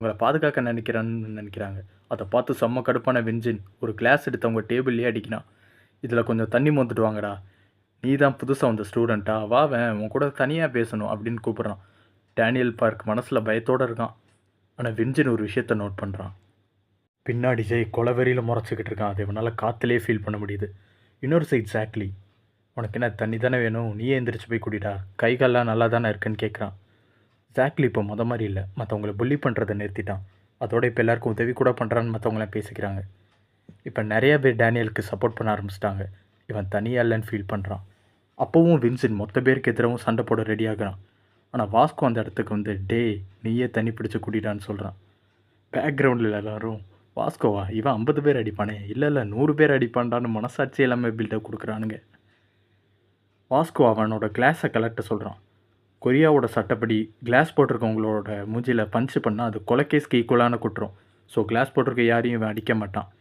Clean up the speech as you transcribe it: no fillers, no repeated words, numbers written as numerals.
உங்கள பாதுகாக்க நினைக்கிறாங்க. அத பார்த்து செம்ம கடுப்பான வென்ஜின், ஒரு கிளாஸ் எடுத்து அவங்க டேபிள்லயே அடிக்கிறான். "இதுல கொஞ்சம் தண்ணி மோந்துட்டு வாங்கடா. நீ தான் புதுசா வந்த ஸ்டூடெண்ட்டா? வாவேன் உன் கூட தனியா பேசணும்" அப்படின்னு கூப்பிடுறான். டேனியல் பார்க் மனசுல பயத்தோட இருக்கான். ஆனா வென்ஜின் ஒரு விஷயத்த நோட் பண்றான். பின்னாடி ஜெய் கொலவெறியில முறைச்சுக்கிட்டு இருக்கான். அத இவனால காத்துலயே ஃபீல் பண்ண முடியுது. இன்னொரு சைடு ஜாக்லி, "உனக்கு என்ன தண்ணி தானே வேணும்? நீயே எந்திரிச்சு போய் குடிடா. கை கால்லாம் நல்லா தானே இருக்குன்னு" கேட்குறான். ஜாக்லி இப்போ மொத மாரி இல்ல. மத்தவங்கள புல்லி பண்றத நிறுத்திட்டான். அதோட இப்ப எல்லாருக்கும் உதவி கூட பண்றான்னு மத்தவங்கலாம் பேசிக்கிறாங்க. இப்ப நெறைய பேர் டேனியலுக்கு சப்போர்ட் பண்ண ஆரம்பிச்சுட்டாங்க. இவன் தனியா இல்லன்னு ஃபீல் பண்றான். அப்பவும் வின்சென்ட் மொத்த பேருக்கு எதிராவும் சண்டை போட ரெடி ஆகுறான். ஆனா வாஸ்கோ அந்த இடத்துக்கு வந்து, "டேய் நீயே தண்ணி பிடிச்சு குடிடான்னு" சொல்றான். பேக்கிரவுண்டில் எல்லாரும், "வாஸ்கோவா? இவன் 50 பேர் அடிப்பானே!" "இல்ல 100 பேர் அடிப்பான்டான்னு" மனசாட்சியே இல்லாம பில்டப் குடுக்குறானுங்க. வாஸ்கோ அவனோட கிளாஸை கழட்ட சொல்றான். கொரியாவோட சட்டப்படி கிளாஸ் போட்டிருக்கவங்களோட மூஞ்சில பஞ்ச் பண்ணா அது கொலை கேஸ்க்கு ஈக்குவலான குற்றம். ஸோ கிளாஸ் போட்டிருக்க யாரையும் இவன் அடிக்க மாட்டான்.